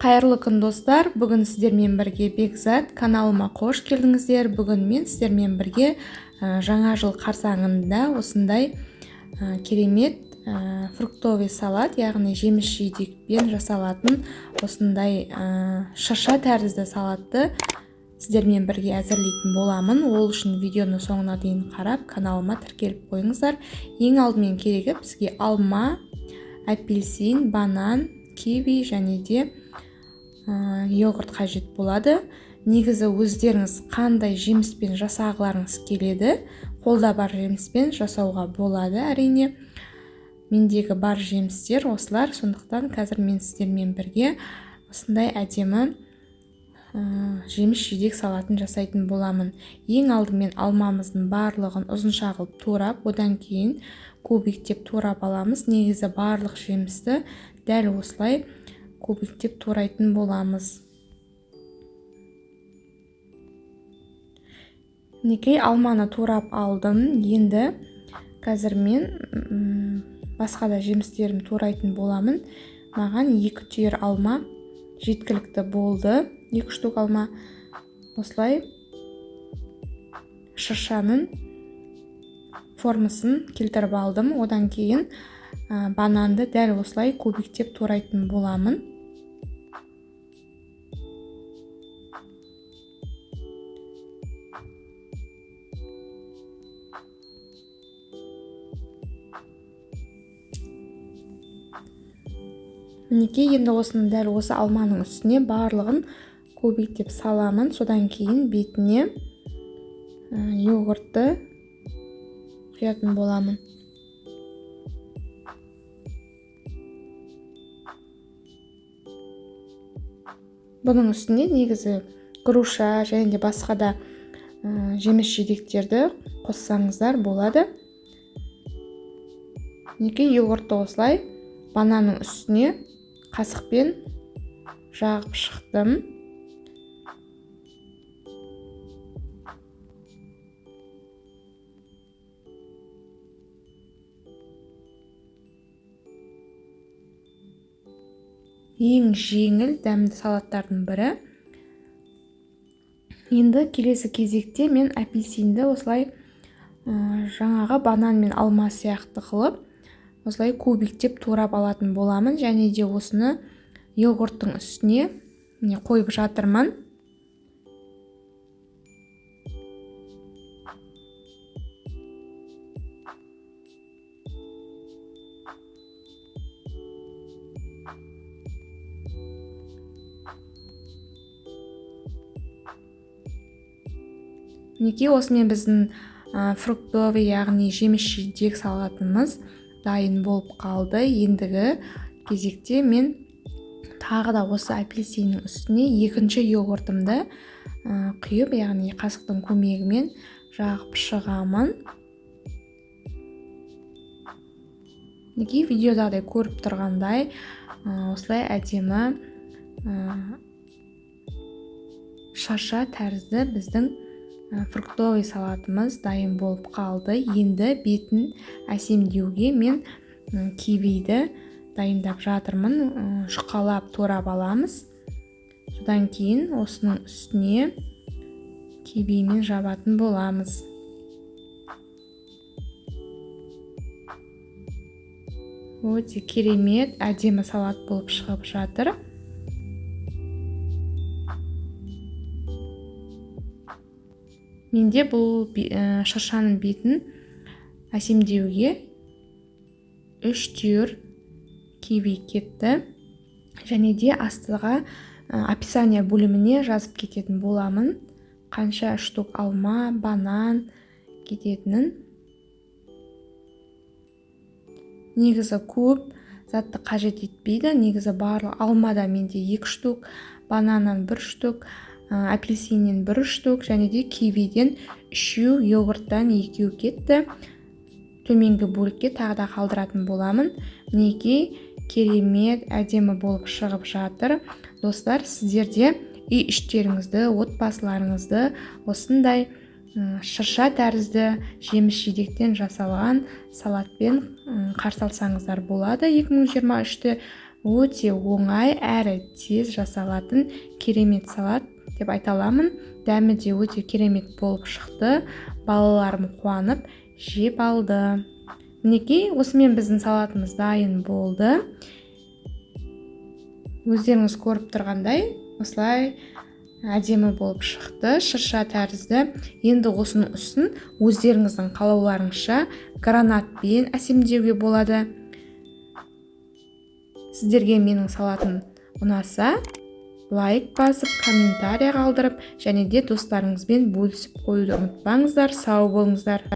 Қайырлы күн достар, бүгін сіздермен бірге Бекзат каналыма қош келдіңіздер. Бүгін мен сіздермен бірге жаңа жыл қарсаңында осындай керемет фруктовый салат, яғни жеміс жидекпен жасалатын осындай шырша тәрізді салатты сіздермен бірге әзірлейтін боламын. Ол үшін видеоны соңына дейін қарап, каналыма тіркеліп қойыңыздар. Ең алдымен керегі бізге алма, апельсин, банан, киви және де йогурт қажет болады. Негізі өздеріңіз қандай жеміспен жасағыларыңыз келеді, қолда бар жеміспен жасауға болады әрине. Мендегі бар жемістер осылар, сондықтан қазір мен сіздермен бірге осындай әдемі жеміс жидек салатын жасайтын боламын. Ең алдымен алмамыздың барлығын ұзынша қылып турап, одан кейін кубиктеп турап аламыз. Негізі барлық жемісті дәл осылай кубиктеп турайтын боламыз. Мінекей алманы турап алдым. Енді қазір мен басқа да жемістерін турайтын боламын. Маған 2 түйір алма жеткілікті болды. 2 штук алма осылай шыршаның формасын келтіріп алдым. Одан кейін бананды дәл осылай кубиктеп турайтын боламын. Мінекей енді осының дәл осы алманың үстіне барлығын кубиктеп саламын. Содан кейін бетіне йогуртты құятын боламын. Бұның үстіне негізі груша және де басқа да жеміс жидектерді қоссаңыздар болады. Мінекей йогуртты осылай бананның үстіне қасықпен жағып шықтым. Ең жеңіл дәмді салаттардың бірі. Енді келесі кезекте мен апельсинді осылай жаңағы банан мен алма сияқты қылып осылай кубиктеп турап алатын боламын. Және де осыны йогурттың үстіне қойып жатырмын. Мінекей осымен біздің фруктовый, яғни жеміс жидек салатымыз дайын болып қалды. Ендігі кезекте мен тағы да осы апельсиннің үстіне екінші йогуртымды құйып, яғни қасықтың көмегімен жағып шығамын. Мінекей видеодағыдай көріп тұрғандай осылай әдемі шырша тәрізді біздің фруктовый салатымыз дайын болып қалды. Енді бетін әсемдеуге мен кивиді дайындап жатырмын. Жұқалап турап аламыз. Содан кейін осының үстіне кивимен жабатын боламыз. Өте керемет, әдемі салат болып шығып жатыр. Менде бұл шыршаның бетін әсемдеуге 3 түйір киви кетті. Және де астыға описание бөліміне жазып кететін боламын. Қанша штук алма, банан кететінін. Негізі көп затты қажет етпейді. Негізі барлық алмада менде 2 штук, бананнан 1 штук, апельсиннен 1 штук, және де кивиден 3, йогурттан 2 кетті. Төменгі бөлікке тағы да қалдыратын боламын. Мінекей керемет, әдемі болып шығып жатыр. Достар, сіздерде үй іштеріңізді, отбасыларыңызды осындай шырша тәрізді жеміс жидектен жасалған салатпен қарсы алсаңыздар болады. 2023-те өте оңай әрі тез жасалатын керемет салат деп айта аламын. Дәмі де өте керемет болып шықты. Балаларым қуанып жеп алды. Мінекей, осымен біздің салатымыз дайын болды. Өздеріңіз көріп тұрғандай, осылай әдемі болып шықты, шырша тәрізді. Енді осының үстін өздеріңіздің қалауларыңызша гранатпен әсемдеуге болады. Сіздерге менің салатым ұнаса, лайк басып, комментарий қалдырып, және де достарыңызбен бөлісіп қоюды ұмытпаңыздар. Сау болыңыздар.